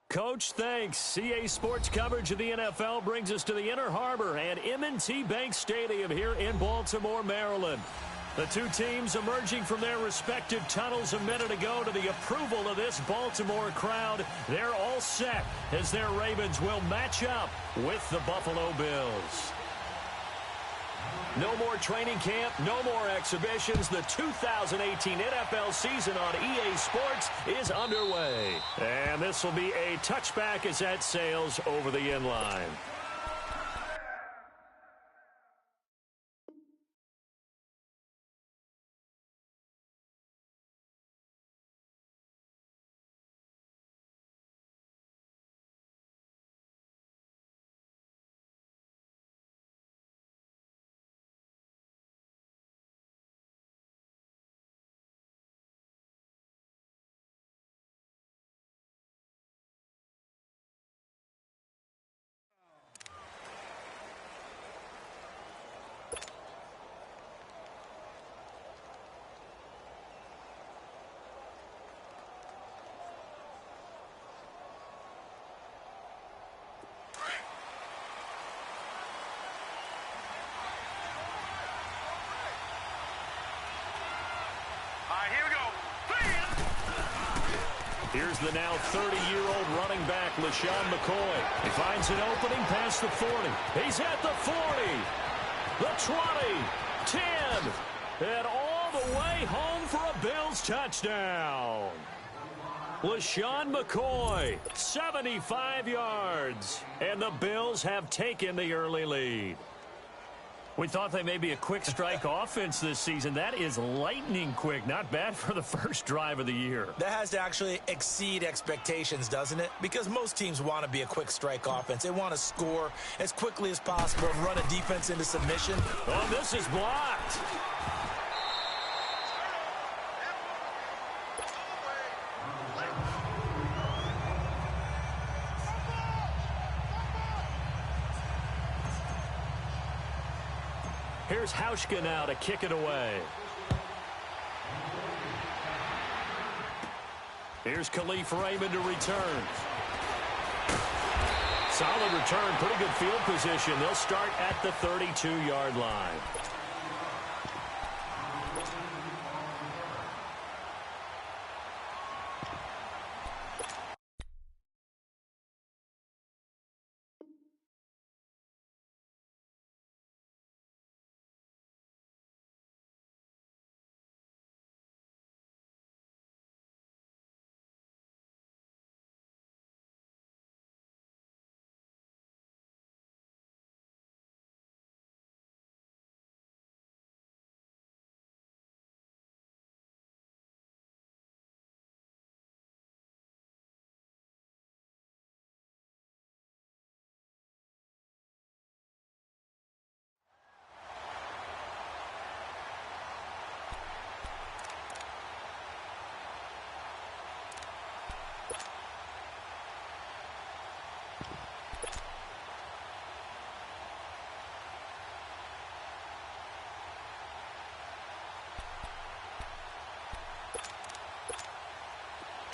Coach, thanks. CA Sports coverage of the NFL brings us to the Inner Harbor and M&T Bank Stadium here in Baltimore, Maryland. The two teams emerging from their respective tunnels a minute ago to the approval of this Baltimore crowd. They're all set as their Ravens will match up with the Buffalo Bills. No more training camp, no more exhibitions. The 2018 NFL season on EA Sports is underway. And this will be a touchback as that sails over the end line. Here's the now 30-year-old running back, LeSean McCoy. He finds an opening past the 40. He's at the 40, the 20, 10, and all the way home for a Bills touchdown. LeSean McCoy, 75 yards, and the Bills have taken the early lead. We thought they may be a quick strike offense this season. That is lightning quick. Not bad for the first drive of the year. That has to actually exceed expectations, doesn't it? Because most teams want to be a quick strike offense. They want to score as quickly as possible and run a defense into submission. Oh, this is blocked. Here's Hauschka now to kick it away. Here's Khalif Raymond to return. Solid return, pretty good field position. They'll start at the 32-yard line.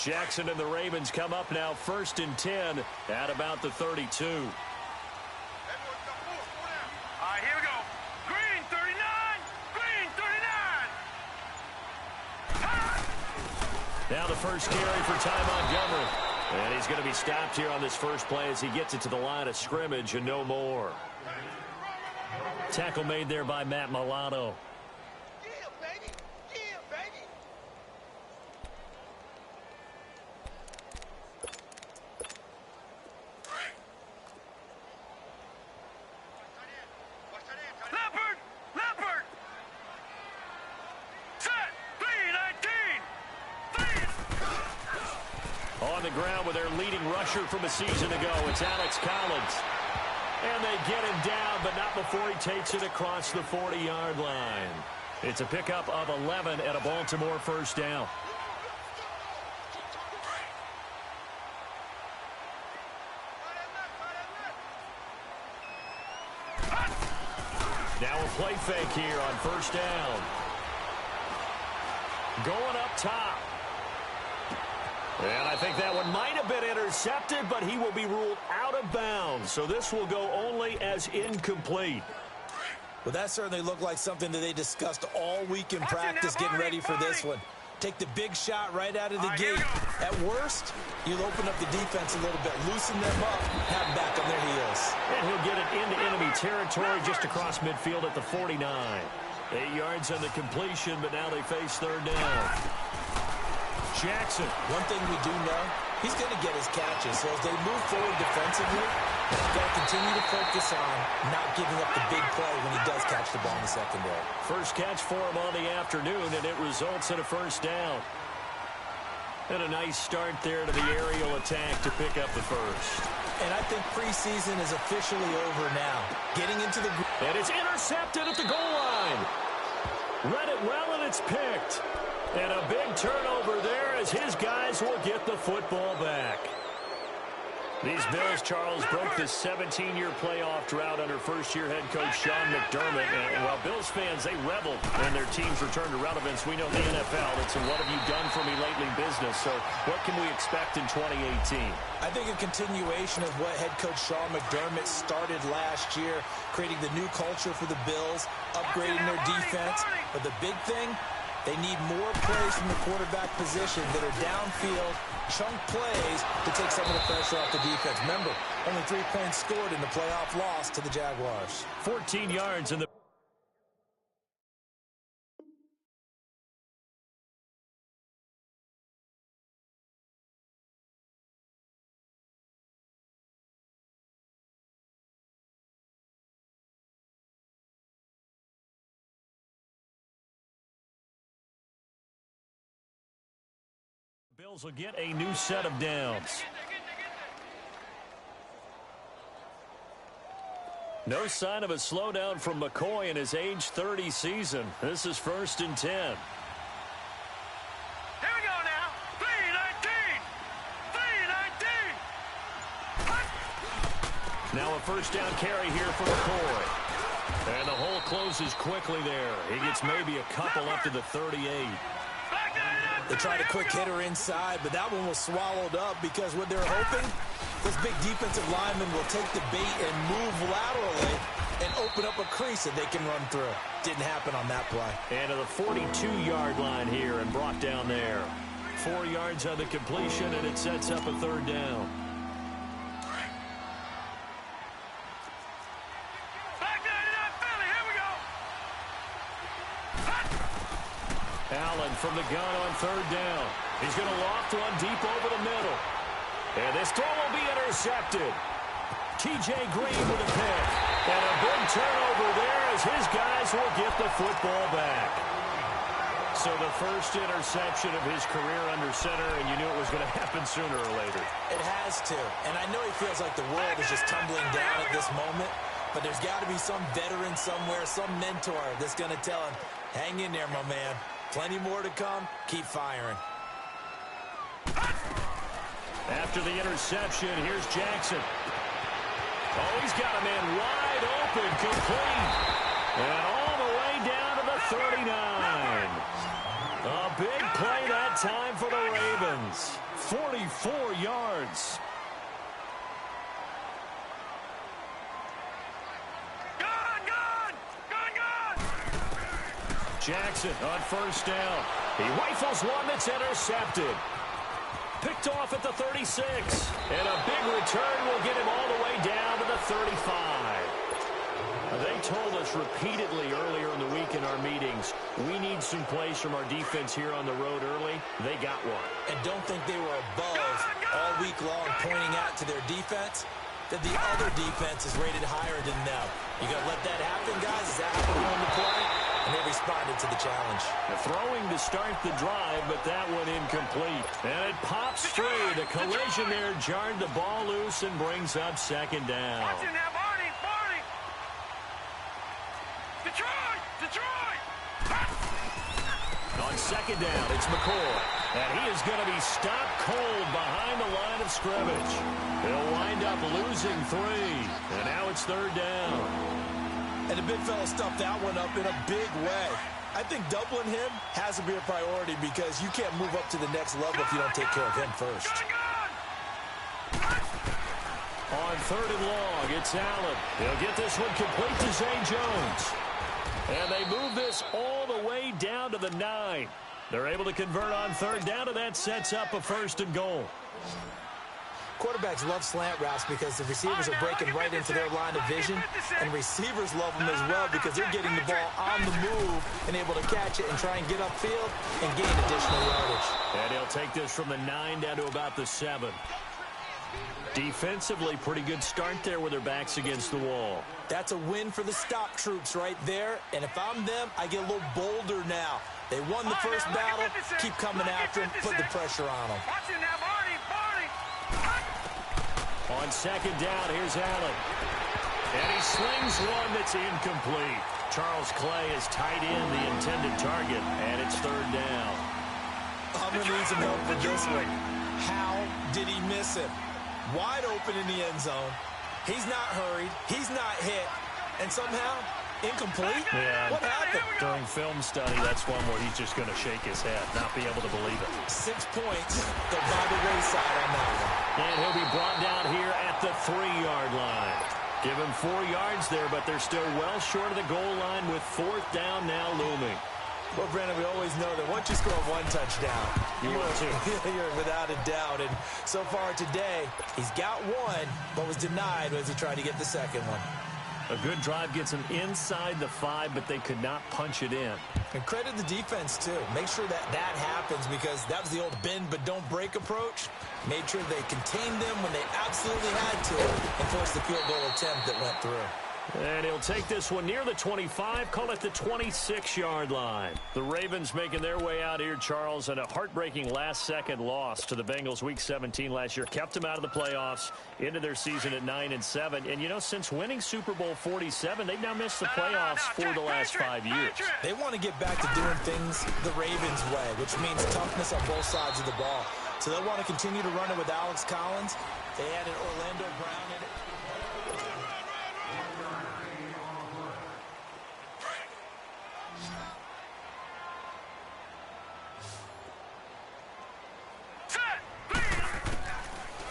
Jackson and the Ravens come up now 1st and 10 at about the 32. All right, here we go. Green 39. Green 39. Now the first carry for Ty Montgomery. And he's going to be stopped here on this first play as he gets it to the line of scrimmage and no more. Tackle made there by Matt Milano. From a season ago, it's Alex Collins. And they get him down, but not before he takes it across the 40-yard line. It's a pickup of 11 at a Baltimore first down. Now a play fake here on first down. Going up top. And I think that one might have been intercepted, but he will be ruled out of bounds. So this will go only as incomplete. Well, that certainly looked like something that they discussed all week in practice getting ready for this one. Take the big shot right out of the gate. At worst, you'll open up the defense a little bit, loosen them up, have them back on their heels. And he'll get it into enemy territory just across midfield at the 49. 8 yards on the completion, but now they face third down. Jackson. One thing we do know, he's going to get his catches. So as they move forward defensively, they've got to continue to focus on not giving up the big play when he does catch the ball in the secondary. First catch for him on the afternoon, and it results in a first down. And a nice start there to the aerial attack to pick up the first. And I think preseason is officially over now. Getting into the... And it's intercepted at the goal line. Read it well, and it's picked. And a big turnover there as his guys will get the football back. These Bills, Charles, broke the 17-year playoff drought under first-year head coach Sean McDermott. And while Bills fans, they reveled when their teams returned to relevance, we know the NFL, it's a what have you done for me lately business. So what can we expect in 2018? I think a continuation of what head coach Sean McDermott started last year, creating the new culture for the Bills, upgrading their defense. But the big thing, they need more plays from the quarterback position that are downfield, chunk plays to take some of the pressure off the defense. Remember, only 3 points scored in the playoff loss to the Jaguars. 14 yards in the... Bills will get a new set of downs. No sign of a slowdown from McCoy in his age 30 season. This is 1st and 10. Here we go now. 3-19. 3-19. Now a first down carry here for McCoy. And the hole closes quickly there. He gets maybe a couple up to the 38. They tried a quick hitter inside, but that one was swallowed up because what they're hoping, this big defensive lineman will take the bait and move laterally and open up a crease that they can run through. Didn't happen on that play. And to the 42-yard line here and brought down there. 4 yards on the completion, and it sets up a third down. Allen from the gun on third down. He's going to loft one deep over the middle. And this throw will be intercepted. T.J. Green with a pick. And a big turnover there as his guys will get the football back. So the first interception of his career under center, and you knew it was going to happen sooner or later. It has to. And I know he feels like the world is just tumbling down at this moment, but there's got to be some veteran somewhere, some mentor that's going to tell him, hang in there, my man. Plenty more to come. Keep firing. After the interception, here's Jackson. Oh, he's got a man wide open, complete. And all the way down to the 39. A big play that time for the Ravens. 44 yards. Jackson on first down. He rifles one that's intercepted. Picked off at the 36. And a big return will get him all the way down to the 35. They told us repeatedly earlier in the week in our meetings, we need some plays from our defense here on the road early. They got one. And don't think they were above all week long pointing out to their defense that the other defense is rated higher than them. You got to let that happen, guys. Is that how we're going to play? And they responded to the challenge. Throwing to start the drive, but that one incomplete. And it pops free. The collision there jarred the ball loose and brings up second down. Watch him now, Barney. Detroit. On second down, it's McCoy. And he is going to be stopped cold behind the line of scrimmage. He'll wind up losing 3. And now it's third down. And the big fella stuffed that one up in a big way. I think doubling him has to be a priority because you can't move up to the next level if you don't take care of him first. On 3rd and long, it's Allen. He'll get this one complete to Zay Jones. And they move this all the way down to the 9. They're able to convert on 3rd down, and that sets up a 1st and goal. Quarterbacks love slant routes because the receivers are breaking right into their line of vision, and receivers love them as well because they're getting the ball on the move and able to catch it and try and get upfield and gain additional yardage. And he'll take this from the 9 down to about the 7. Defensively, pretty good start there with their backs against the wall. That's a win for the stop troops right there, and if I'm them, I get a little bolder now. They won the first battle, keep coming after them, put the pressure on them. On 2nd down, here's Allen. And he slings one that's incomplete. Charles Clay has tied in the intended target, and it's 3rd down. I'm going to need some help for this one. How did he miss it? Wide open in the end zone. He's not hurried. He's not hit. And somehow, incomplete? Yeah. What happened? During film study, that's one where he's just going to shake his head, not be able to believe it. 6 points. They're by the wayside on that one. And he'll be brought down here at the 3-yard line. Give him 4 yards there, but they're still well short of the goal line with 4th down now looming. Well, Brandon, we always know that once you score 1 touchdown, you're without a doubt. And so far today, he's got 1, but was denied as he tried to get the 2nd one. A good drive gets him inside the 5, but they could not punch it in. And credit the defense, too. Make sure that that happens because that was the old bend but don't break approach. Made sure they contained them when they absolutely had to and forced the field goal attempt that went through. And he'll take this one near the 25, call it the 26-yard line. The Ravens making their way out here, Charles, and a heartbreaking last-second loss to the Bengals Week 17 last year. Kept them out of the playoffs into their season at 9-7. And, you know, since winning Super Bowl 47, they've now missed the playoffs for the last 5 years. They want to get back to doing things the Ravens way, which means toughness on both sides of the ball. So they'll want to continue to run it with Alex Collins. They added Orlando Brown in it.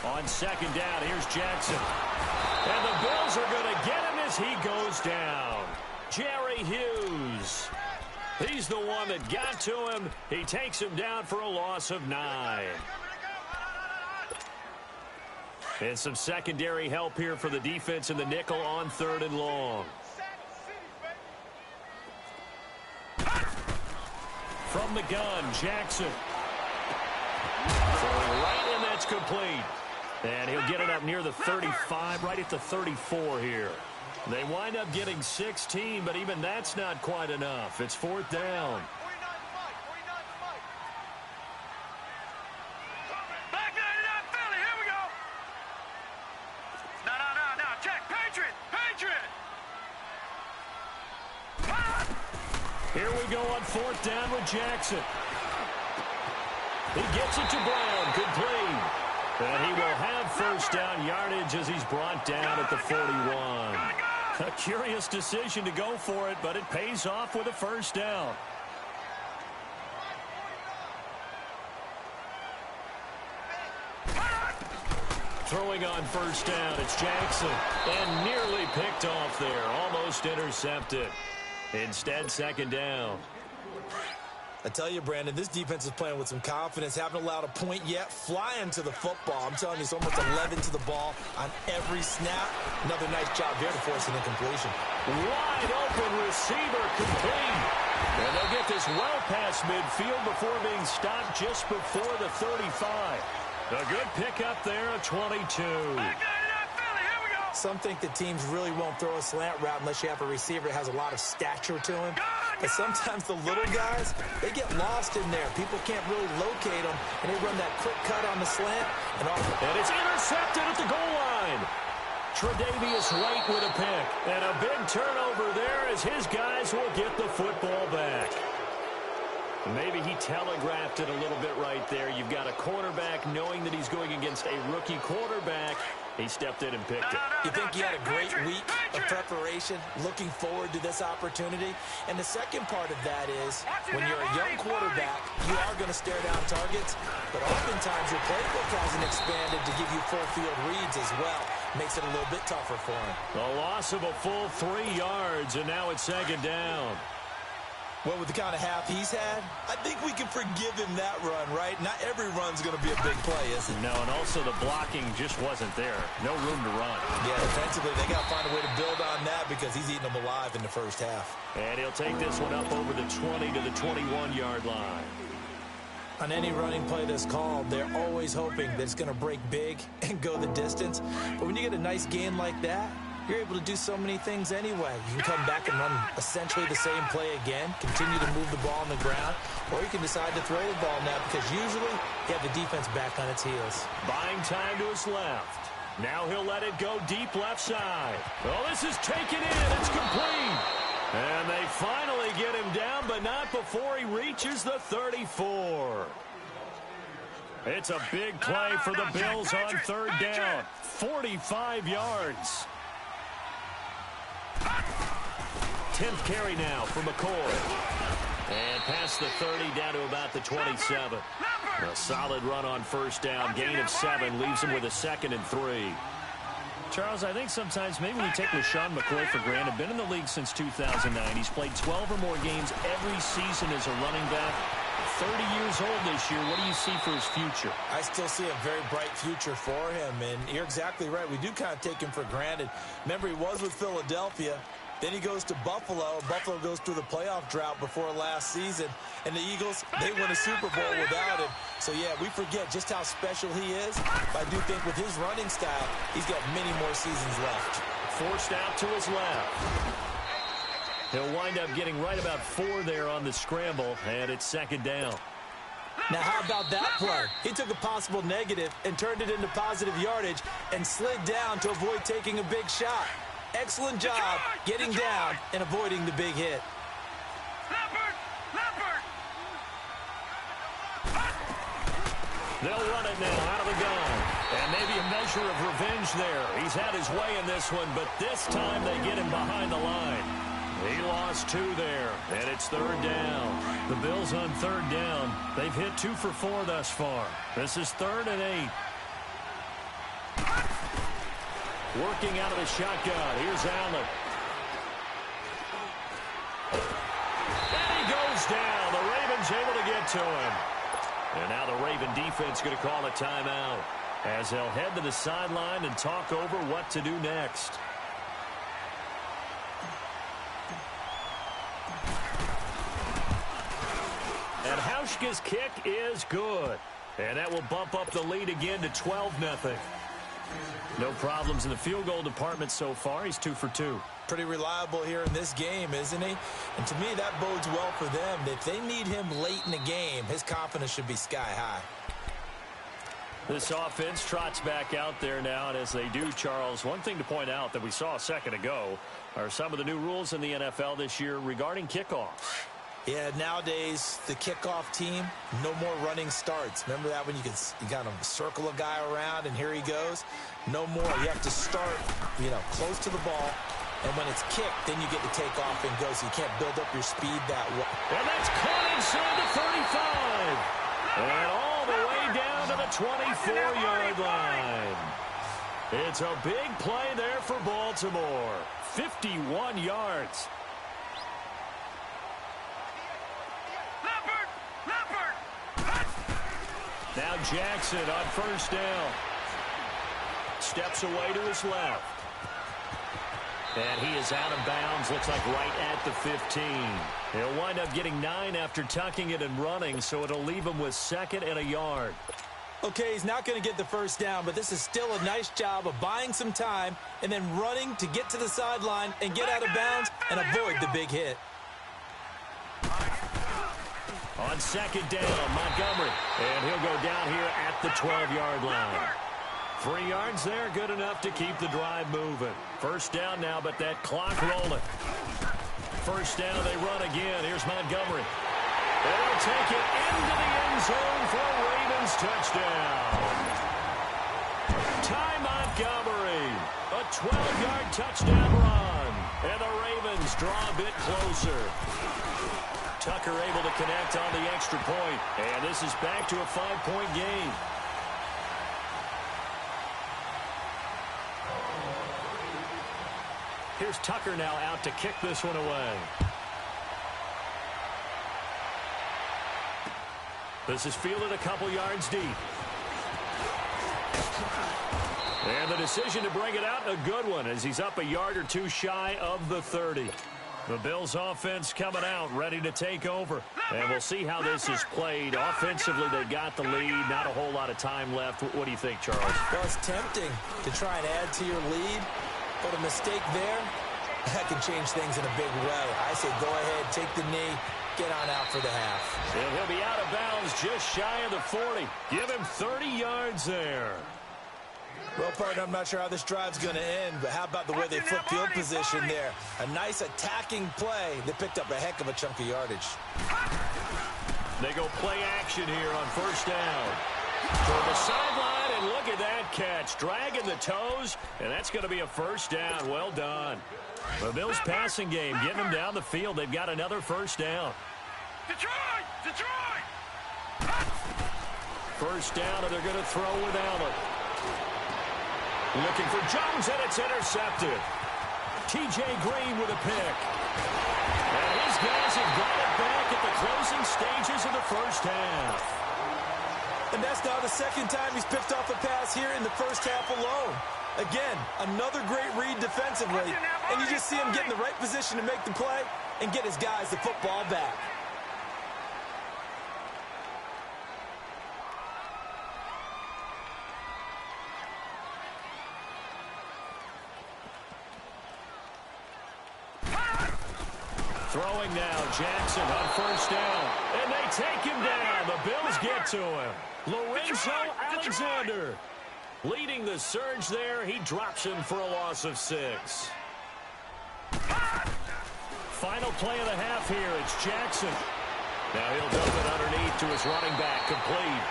On 2nd down, here's Jackson. And the Bills are going to get him as he goes down. Jerry Hughes. He's the one that got to him. He takes him down for a loss of 9. And some secondary help here for the defense in the nickel on 3rd and long. From the gun, Jackson. Throwing right, and that's complete. And he'll get it up near the 35, right at the 34 here. They wind up getting 16, but even that's not quite enough. It's 4th down. Back 99 Philly, here we go. No, check, Patriot. Here we go on 4th down with Jackson. He gets it to Brown, complete. And he will have 1st down yardage as he's brought down at the 41. A curious decision to go for it, but it pays off with a 1st down. Throwing on 1st down, it's Jackson. And nearly picked off there, almost intercepted. Instead, 2nd down. I tell you, Brandon, this defense is playing with some confidence. Haven't allowed a point yet. Flying to the football. I'm telling you, it's almost 11 to the ball on every snap. Another nice job there to force an incompletion. Wide open receiver, complete. And they'll get this well past midfield before being stopped just before the 35. A good pickup there, a 22. Some think that teams really won't throw a slant route unless you have a receiver that has a lot of stature to him. But sometimes the little guys, they get lost in there. People can't really locate them, and they run that quick cut on the slant. And it's intercepted at the goal line. Tre'Davious White with a pick. And a big turnover there as his guys will get the football back. Maybe he telegraphed it a little bit right there. You've got a quarterback knowing that he's going against a rookie quarterback. He stepped in and picked it. You think he had a great week of preparation, looking forward to this opportunity? And the second part of that is, when you're a young quarterback, you are going to stare down targets, but oftentimes your playbook hasn't expanded to give you full field reads as well. Makes it a little bit tougher for him. A loss of a full 3 yards, and now it's second down. Well, with the kind of half he's had, I think we can forgive him that run, right? Not every run's going to be a big play, is it? No, and also the blocking just wasn't there. No room to run. Yeah, defensively, they got to find a way to build on that because he's eating them alive in the first half. And he'll take this one up over the 20 to the 21-yard line. On any running play that's called, they're always hoping that it's going to break big and go the distance. But when you get a nice gain like that, you're able to do so many things anyway. You can come back and run essentially the same play again, continue to move the ball on the ground, or you can decide to throw the ball now because usually you have the defense back on its heels. Buying time to his left. Now he'll let it go deep left side. Well, this is taken in. It's complete. And they finally get him down, but not before he reaches the 34. It's a big play for the Bills on third down. 45 yards. 10th carry now for McCoy. And past the 30 down to about the 27. A solid run on first down. Gain of 7 leaves him with a 2nd and 3. Charles, I think sometimes maybe we take LeSean McCoy for granted. Been in the league since 2009. He's played 12 or more games every season as a running back. 30 years old this year. What do you see for his future? I still see a very bright future for him, and you're exactly right. We do kind of take him for granted. Remember, he was with Philadelphia. Then he goes to Buffalo. Buffalo goes through the playoff drought before last season. And the Eagles, they win a Super Bowl without him. So, yeah, we forget just how special he is. But I do think with his running style, he's got many more seasons left. Forced out to his left. He'll wind up getting right about 4 there on the scramble, and it's second down. Now, how about that play? He took a possible negative and turned it into positive yardage and slid down to avoid taking a big shot. Excellent job getting down and avoiding the big hit. They'll run it now out of the gun. And maybe a measure of revenge there. He's had his way in this one, but this time they get him behind the line. He lost 2 there, and it's third down. The Bills on third down. They've hit 2 for 4 thus far. This is 3rd and 8. Working out of the shotgun. Here's Allen. And he goes down. The Ravens able to get to him. And now the Raven defense going to call a timeout as they'll head to the sideline and talk over what to do next. And Hauschka's kick is good. And that will bump up the lead again to 12-0. No problems in the field goal department so far. He's 2 for 2. Pretty reliable here in this game, isn't he? And to me, that bodes well for them. If they need him late in the game, his confidence should be sky high. This offense trots back out there now, and as they do, Charles, one thing to point out that we saw a second ago are some of the new rules in the NFL this year regarding kickoffs. Yeah, nowadays, the kickoff team, no more running starts. Remember that when you kind of circle a guy around and here he goes? No more. You have to start, close to the ball. And when it's kicked, then you get to take off and go, so you can't build up your speed that way. And that's caught inside the 35. And all the way down to the 24-yard line. It's a big play there for Baltimore. 51 yards. Now Jackson on first down. Steps away to his left. And he is out of bounds, looks like right at the 15. He'll wind up getting 9 after tucking it and running, so it'll leave him with 2nd and a yard. Okay, he's not going to get the first down, but this is still a nice job of buying some time and then running to get to the sideline and get out of bounds and avoid the big hit. On second down, Montgomery. And he'll go down here at the 12-yard line. 3 yards there, good enough to keep the drive moving. First down now, but that clock rolling. First down, they run again. Here's Montgomery. They'll take it into the end zone for a Ravens touchdown. Ty Montgomery 12-yard touchdown run. And the Ravens draw a bit closer. Tucker able to connect on the extra point. And this is back to a 5-point game. Here's Tucker now out to kick this one away. This is fielded a couple yards deep. And the decision to bring it out, a good one, as he's up a yard or two shy of the 30. The Bills offense coming out, ready to take over. And we'll see how this is played. Offensively, they got the lead. Not a whole lot of time left. What do you think, Charles? Well, it's tempting to try and add to your lead, but a mistake there, that can change things in a big way. I say go ahead, take the knee, get on out for the half. And he'll be out of bounds just shy of the 40. Give him 30 yards there. Well, partner, I'm not sure how this drive's going to end, but how about the way they flip field position there? A nice attacking play. They picked up a heck of a chunk of yardage. They go play action here on first down. Toward the sideline, and look at that catch. Dragging the toes, and that's going to be a first down. Well done. The Bills passing game, getting them down the field. They've got another first down. Detroit! Detroit! First down, and they're going to throw with Allen. Looking for Jones, and it's intercepted. T.J. Green with a pick. And his guys have got it back at the closing stages of the first half. And that's now the second time he's picked off a pass here in the first half alone. Again, another great read defensively. And you just see him get in the right position to make the play and get his guys the football back. Throwing now, Jackson on first down. And they take him down. The Bills get to him. Lorenzo Alexander leading the surge there. He drops him for a loss of 6. Final play of the half here. It's Jackson. Now he'll dump it underneath to his running back, complete.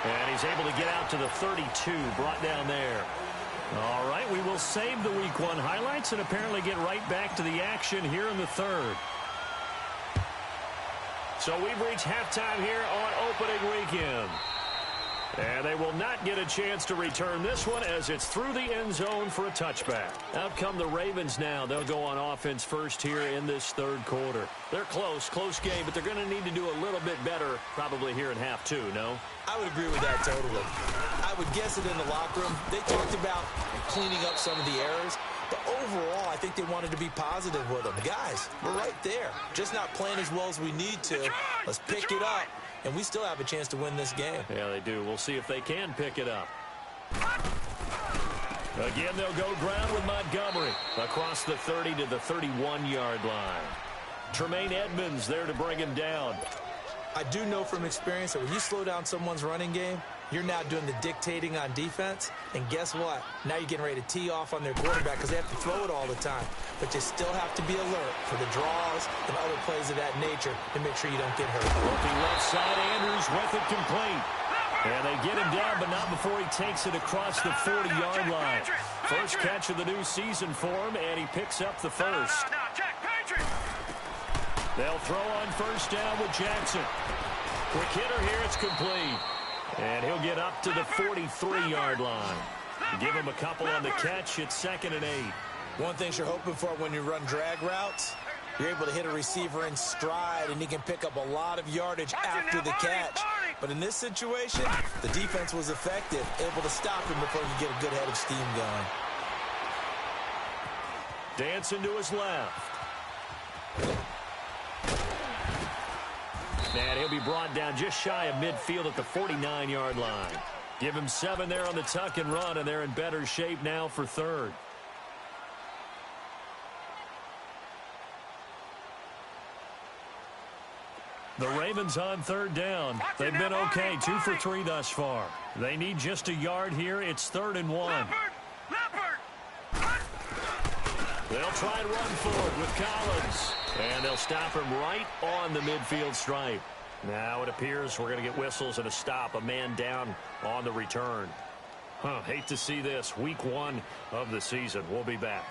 And he's able to get out to the 32, brought down there. All right, we will save the Week 1 highlights and apparently get right back to the action here in the third. So we've reached halftime here on opening weekend. And they will not get a chance to return this one as it's through the end zone for a touchback. Out come the Ravens now. They'll go on offense first here in this third quarter. They're close game, but they're going to need to do a little bit better probably here in half 2, no? I would agree with that totally. I would guess it in the locker room. They talked about cleaning up some of the errors, but overall, I think they wanted to be positive with them. Guys, we're right there. Just not playing as well as we need to. Let's pick it up. And we still have a chance to win this game. Yeah, they do. We'll see if they can pick it up. Again, they'll go ground with Montgomery across the 30 to the 31-yard line. Tremaine Edmonds there to bring him down. I do know from experience that when you slow down someone's running game, you're now doing the dictating on defense. And guess what? Now you're getting ready to tee off on their quarterback because they have to throw it all the time. But you still have to be alert for the draws and other plays of that nature to make sure you don't get hurt. Looking left side, Andrews with it complete. And they get him down, but not before he takes it across the 40-yard line. First catch of the new season for him, and he picks up the first. They'll throw on first down with Jackson. Quick hitter here, it's complete. And he'll get up to the 43-yard line. Give him a couple on the catch. It's 2nd and 8. One thing you're hoping for when you run drag routes, you're able to hit a receiver in stride, and he can pick up a lot of yardage after the catch. But in this situation, the defense was effective, able to stop him before he could get a good head of steam going. Dancing to his left. And he'll be brought down just shy of midfield at the 49-yard line. Give him 7 there on the tuck and run, and they're in better shape now for third. The Ravens on third down. They've been okay, 2 for 3 thus far. They need just a yard here. It's 3rd and 1. They'll try and run forward with Collins. And they'll stop him right on the midfield stripe. Now it appears we're going to get whistles and a stop. A man down on the return. Hate to see this. Week 1 of the season. We'll be back.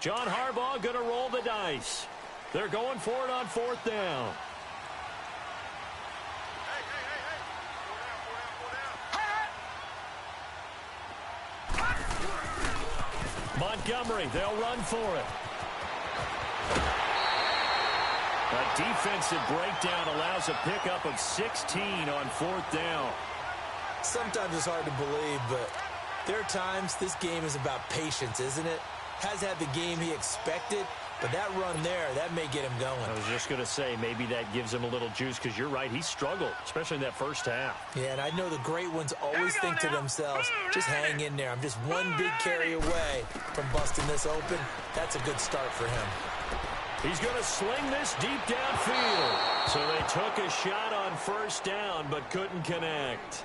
John Harbaugh going to roll the dice. They're going for it on 4th down. Montgomery, they'll run for it. A defensive breakdown allows a pickup of 16 on 4th down. Sometimes it's hard to believe, but there are times this game is about patience, isn't it? Has had the game he expected, but that run there, that may get him going. I was just going to say, maybe that gives him a little juice, because you're right, he struggled, especially in that first half. Yeah, and I know the great ones always think to themselves, just hang in there. I'm just one big carry away from busting this open. That's a good start for him. He's going to sling this deep downfield. So they took a shot on 1st down, but couldn't connect.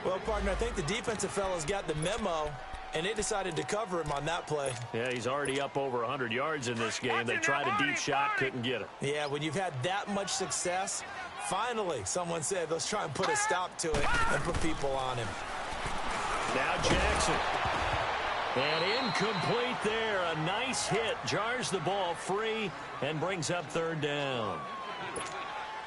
Well, partner, I think the defensive fellas got the memo, and they decided to cover him on that play. Yeah, he's already up over 100 yards in this game. They tried a deep shot, couldn't get him. Yeah, when you've had that much success, finally, someone said, let's try and put a stop to it and put people on him. Now Jackson. And incomplete there. A nice hit. Jars the ball free and brings up 3rd down.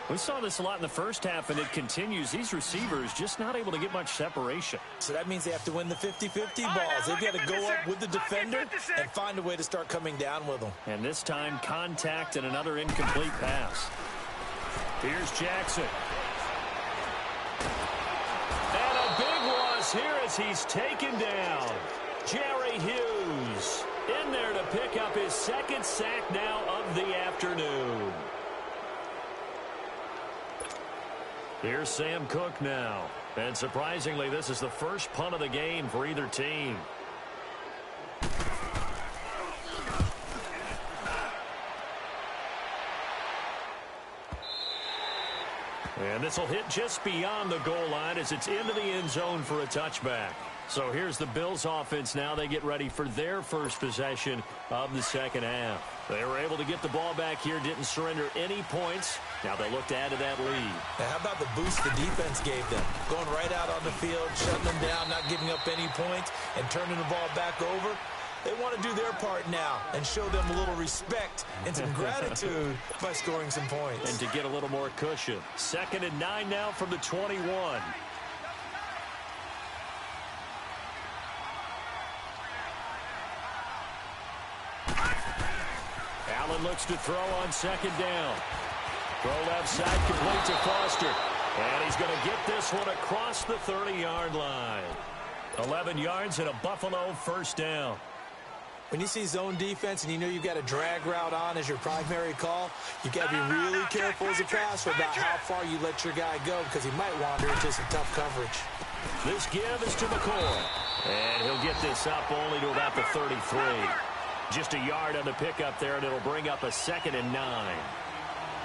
We saw this a lot in the first half, and it continues. These receivers just not able to get much separation. So that means they have to win the 50-50 balls. They've got to go up with the defender and find a way to start coming down with them. And this time, contact and another incomplete pass. Here's Jackson. And a big loss here as he's taken down. Jerry Hughes in there to pick up his 2nd sack now of the afternoon. Here's Sam Cook now. And surprisingly, this is the first punt of the game for either team. And this will hit just beyond the goal line as it's into the end zone for a touchback. So here's the Bills offense now. They get ready for their first possession of the second half. They were able to get the ball back here, didn't surrender any points. Now they look to add to that lead. Now how about the boost the defense gave them? Going right out on the field, shutting them down, not giving up any points, and turning the ball back over. They want to do their part now and show them a little respect and some gratitude by scoring some points. And to get a little more cushion. 2nd and 9 now from the 21. Allen looks to throw on 2nd down. Throw left side, complete to Foster. And he's going to get this one across the 30-yard line. 11 yards and a Buffalo 1st down. When you see zone defense and you know you've got a drag route on as your primary call, you've got to be really careful as a passer about how far you let your guy go because he might wander into some tough coverage. This give is to McCoy. And he'll get this up only to about the 33. Just a yard on the pickup there, and it'll bring up a 2nd and 9.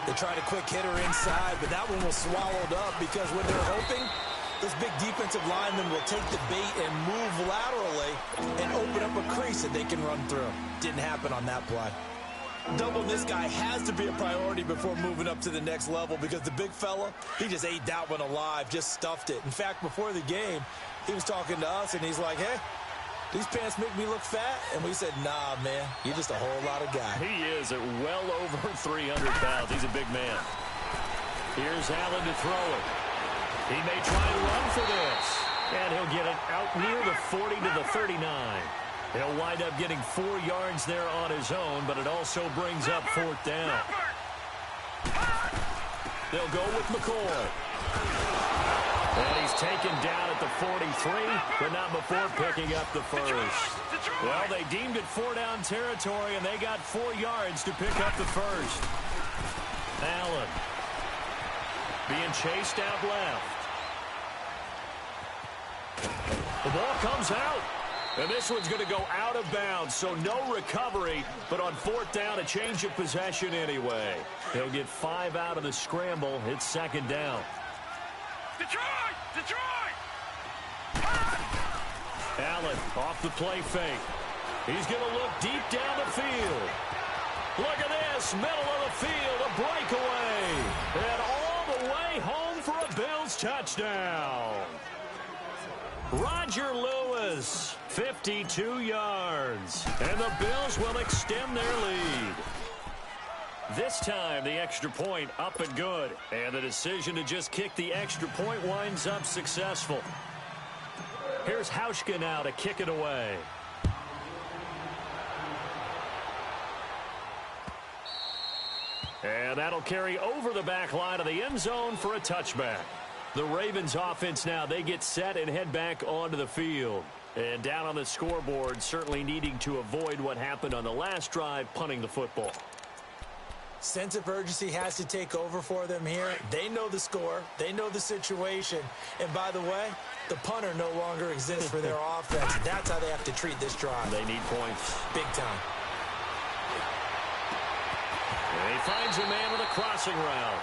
They tried a quick hitter inside, but that one was swallowed up because when they're hoping, this big defensive lineman will take the bait and move laterally and open up a crease that they can run through. Didn't happen on that play. Doubling this guy has to be a priority before moving up to the next level because the big fella, he just ate that one alive, just stuffed it. In fact, before the game, he was talking to us, and he's like, hey, these pants make me look fat? And we said, nah, man, you're just a whole lot of guy. He is at well over 300 pounds. He's a big man. Here's Allen to throw it. He may try to run for this. And he'll get it out near the 40 to the 39. He'll wind up getting 4 yards there on his own, but it also brings up 4th down. They'll go with McCoy. And he's taken down at the 43, but not before picking up the first. Well, they deemed it 4-down territory, and they got 4 yards to pick up the first. Allen being chased out left. The ball comes out. And this one's going to go out of bounds, so no recovery. But on 4th down, a change of possession anyway. He'll get 5 out of the scramble. It's 2nd down. Detroit! Detroit! Allen off the play fake. He's going to look deep down the field. Look at this, middle of the field, a breakaway. And all the way home for a Bills touchdown. Roger Lewis, 52 yards. And the Bills will extend their lead. This time, the extra point up and good. And the decision to just kick the extra point winds up successful. Here's Hauschka now to kick it away. And that'll carry over the back line of the end zone for a touchback. The Ravens offense now, they get set and head back onto the field. And down on the scoreboard, certainly needing to avoid what happened on the last drive, punting the football. Sense of urgency has to take over for them here. They know the score. They know the situation. And by the way, the punter no longer exists for their offense. That's how they have to treat this drive. They need points. Big time. And he finds a man with a crossing route.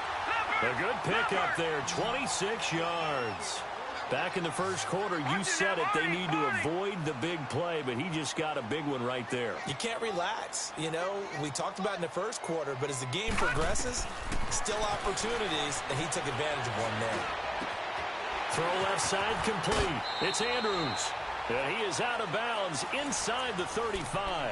A good pickup there, 26 yards. Back in the first quarter, you said it, they need to avoid the big play, but he just got a big one right there. You can't relax. You know, we talked about in the first quarter, but as the game progresses, still opportunities, and he took advantage of one there. Throw left side complete. It's Andrews. And he is out of bounds inside the 35.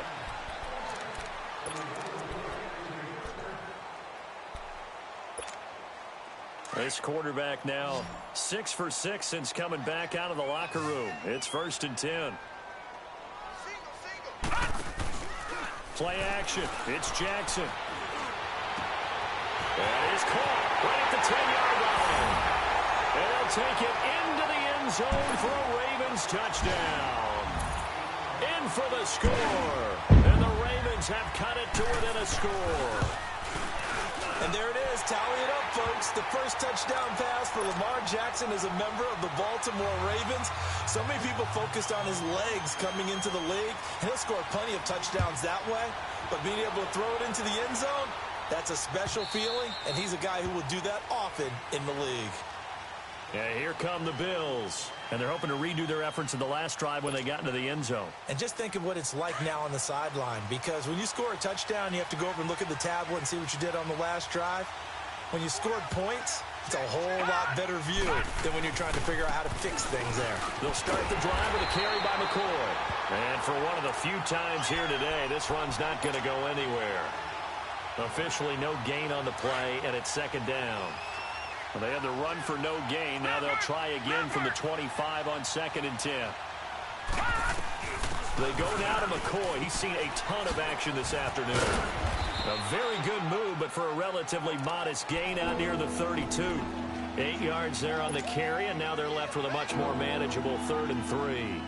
This quarterback now 6 for 6 since coming back out of the locker room. It's 1st and 10. Play action. It's Jackson. That is caught right at the 10-yard line. And they'll take it into the end zone for a Ravens touchdown. In for the score. And the Ravens have cut it to within a score. And there it is. Tally it up, folks. The first touchdown pass for Lamar Jackson as a member of the Baltimore Ravens. So many people focused on his legs coming into the league. He'll score plenty of touchdowns that way. But being able to throw it into the end zone, that's a special feeling. And he's a guy who will do that often in the league. Yeah, here come the Bills. And they're hoping to redo their efforts in the last drive when they got into the end zone. And just think of what it's like now on the sideline. Because when you score a touchdown, you have to go over and look at the tablet and see what you did on the last drive. When you scored points, it's a whole lot better view than when you're trying to figure out how to fix things there. They'll start the drive with a carry by McCoy. And for one of the few times here today, this run's not going to go anywhere. Officially no gain on the play, and it's 2nd down. Well, they had the run for no gain. Now they'll try again from the 25 on 2nd and 10. They go now to McCoy. He's seen a ton of action this afternoon. A very good move, but for a relatively modest gain out near the 32. 8 yards there on the carry, and now they're left with a much more manageable 3rd and 3.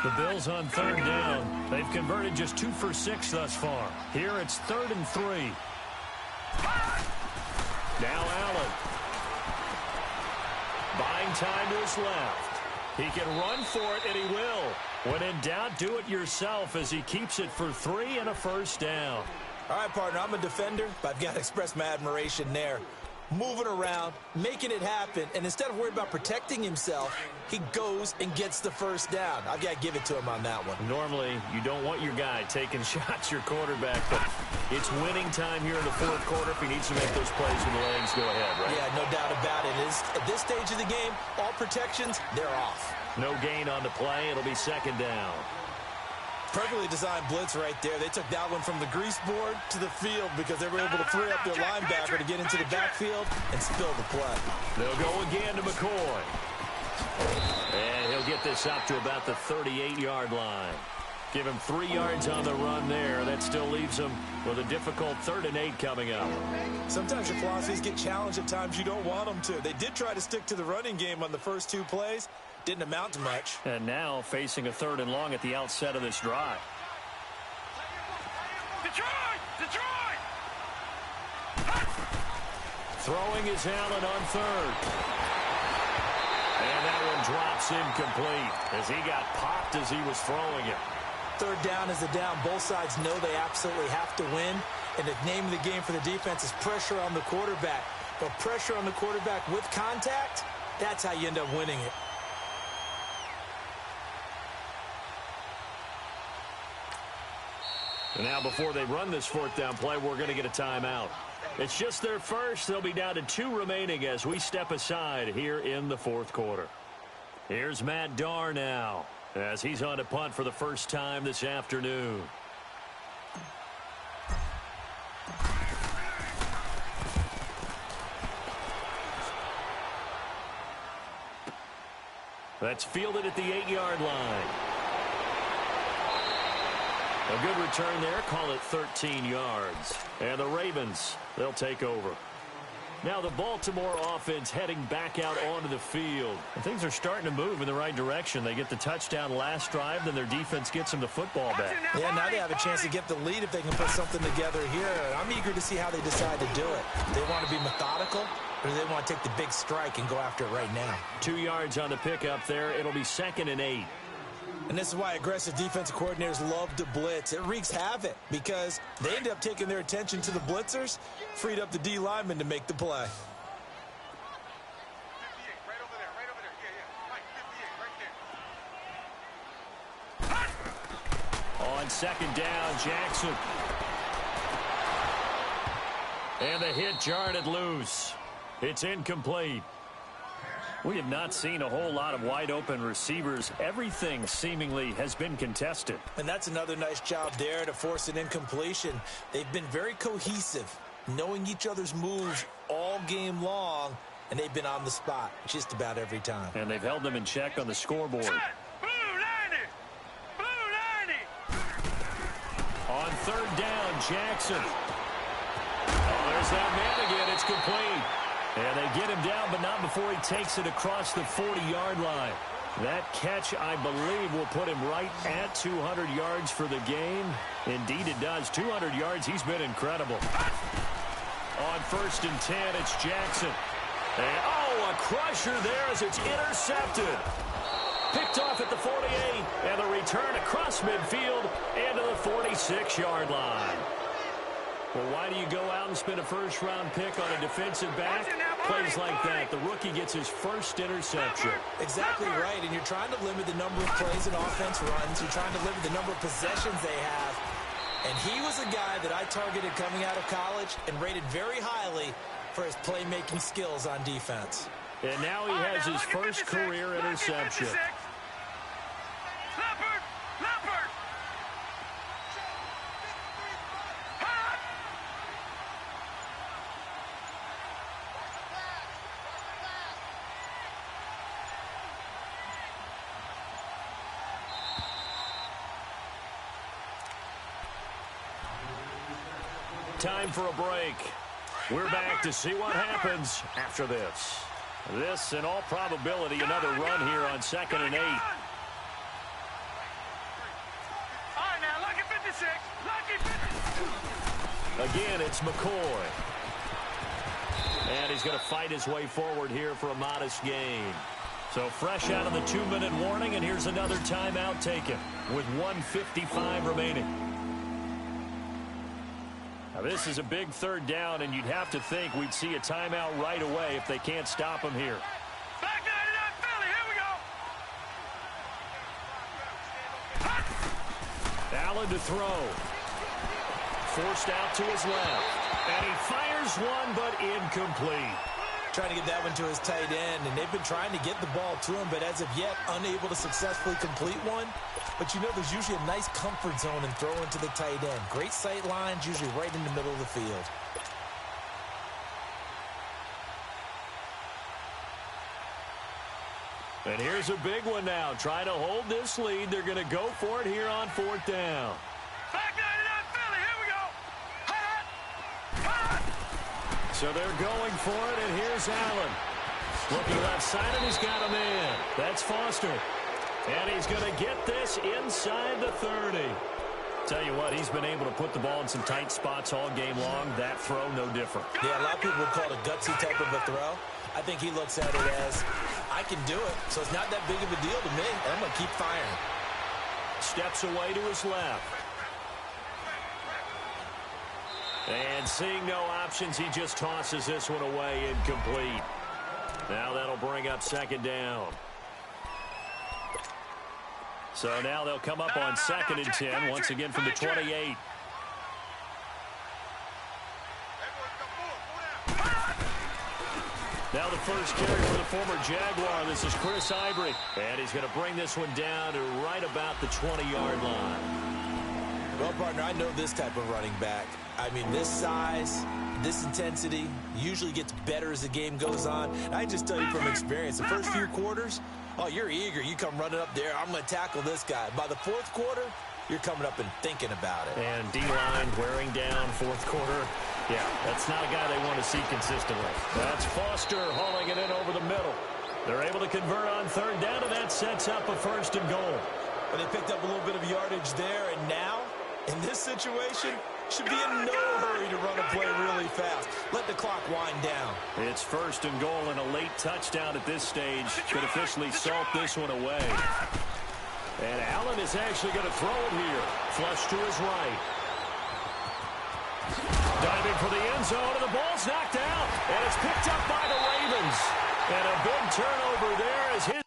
The Bills on 3rd down. They've converted just 2 for 6 thus far. Here it's 3rd and 3. Now Allen. Buying time to his left. He can run for it, and he will. When in doubt, do it yourself as he keeps it for 3 and a 1st down. All right, partner, I'm a defender, but I've got to express my admiration there. Moving around, making it happen, and instead of worrying about protecting himself, he goes and gets the 1st down. I've got to give it to him on that one. Normally, you don't want your guy taking shots, your quarterback, but it's winning time here in the 4th quarter if he needs to make those plays when the legs go ahead, right? Yeah, no doubt about it. At this stage of the game, all protections, they're off. No gain on the play. It'll be 2nd down. Perfectly designed blitz right there. They took that one from the grease board to the field because they were able to free up their linebacker to get into the backfield and spill the play. They'll go again to McCoy. And he'll get this up to about the 38-yard line. Give him 3 yards on the run there. That still leaves him with a difficult 3rd and 8 coming up. Sometimes your philosophies get challenged at times you don't want them to. They did try to stick to the running game on the first 2 plays. Didn't amount to much. And now facing a 3rd and long at the outset of this drive. Detroit! Detroit! Throwing is Allen on 3rd. And that one drops incomplete as he got popped as he was throwing it. 3rd down is a down. Both sides know they absolutely have to win. And the name of the game for the defense is pressure on the quarterback. But pressure on the quarterback with contact, that's how you end up winning it. And now before they run this 4th down play, we're going to get a timeout. It's just their first. They'll be down to 2 remaining as we step aside here in the fourth quarter. Here's Matt Darr now as he's on to punt for the first time this afternoon. That's fielded at the 8-yard line. A good return there. Call it 13 yards. And the Ravens, they'll take over. Now the Baltimore offense heading back out onto the field. And things are starting to move in the right direction. They get the touchdown last drive, then their defense gets them the football back. Yeah, now they have a chance to get the lead if they can put something together here. And I'm eager to see how they decide to do it. They want to be methodical, or do they want to take the big strike and go after it right now? 2 yards on the pickup there. It'll be 2nd and 8. And this is why aggressive defensive coordinators love to blitz. It wreaks havoc because they end up taking their attention to the blitzers, freed up the D lineman to make the play. On 2nd down, Jackson. And the hit jarred it loose. It's incomplete. We have not seen a whole lot of wide-open receivers. Everything seemingly has been contested. And that's another nice job there to force an incompletion. They've been very cohesive, knowing each other's moves all game long, and they've been on the spot just about every time. And they've held them in check on the scoreboard. Blue 90! Blue 90! On 3rd down, Jackson. Oh, there's that man again. It's complete. And they get him down, but not before he takes it across the 40-yard line. That catch, I believe, will put him right at 200 yards for the game. Indeed, it does. 200 yards, he's been incredible. On 1st and 10, it's Jackson. And, oh, a crusher there as it's intercepted. Picked off at the 48, and the return across midfield into the 46-yard line. Well, why do you go out and spend a first-round pick on a defensive back? Plays like that. The rookie gets his first interception. Exactly right, and you're trying to limit the number of plays an offense runs. You're trying to limit the number of possessions they have. And he was a guy that I targeted coming out of college and rated very highly for his playmaking skills on defense. And now he has his first career interception. Time for a break. We're back to see what happens after this. This, in all probability, another run here on 2nd and 8. All right, now, lucky 56. Lucky 56. Again, it's McCoy. And he's going to fight his way forward here for a modest gain. So fresh out of the 2-minute warning, and here's another timeout taken with 1:55 remaining. Now, this is a big 3rd down, and you'd have to think we'd see a timeout right away if they can't stop him here. Back 99 Philly, here we go. Allen to throw. Forced out to his left. And he fires one, but incomplete. Trying to get that one to his tight end, and they've been trying to get the ball to him, but as of yet, unable to successfully complete one. But you know there's usually a nice comfort zone in throwing to the tight end. Great sight lines, usually right in the middle of the field. And here's a big one now. Trying to hold this lead. They're going to go for it here on 4th down. Back 99 Philly, here we go. Hot, hot. So they're going for it, and here's Allen. Looking left side, and he's got a man. That's Foster. And he's going to get this inside the 30. Tell you what, he's been able to put the ball in some tight spots all game long. That throw, no different. Yeah, a lot of people would call it a gutsy type of a throw. I think he looks at it as, I can do it, so it's not that big of a deal to me, and I'm going to keep firing. Steps away to his left. And seeing no options, he just tosses this one away, incomplete. Now that'll bring up 2nd down. So now they'll come up on 2nd and 10, once again from the 28. Now the first carry for the former Jaguar. This is Chris Ivory. And he's going to bring this one down to right about the 20-yard line. Well, partner, I know this type of running back. I mean, this size, this intensity usually gets better as the game goes on. I just tell you from experience, the first few quarters, oh, you're eager. You come running up there. I'm going to tackle this guy. By the fourth quarter, you're coming up and thinking about it. And D-line wearing down fourth quarter. Yeah, that's not a guy they want to see consistently. That's Foster hauling it in over the middle. They're able to convert on third down, and that sets up a first and goal. But they picked up a little bit of yardage there, and now, in this situation, should be in no hurry to run a play really fast. Let the clock wind down. It's first and goal, and a late touchdown at this stage could officially salt this one away. And Allen is actually going to throw it here. Flush to his right. Diving for the end zone, and the ball's knocked out. And it's picked up by the Ravens. And a big turnover there as his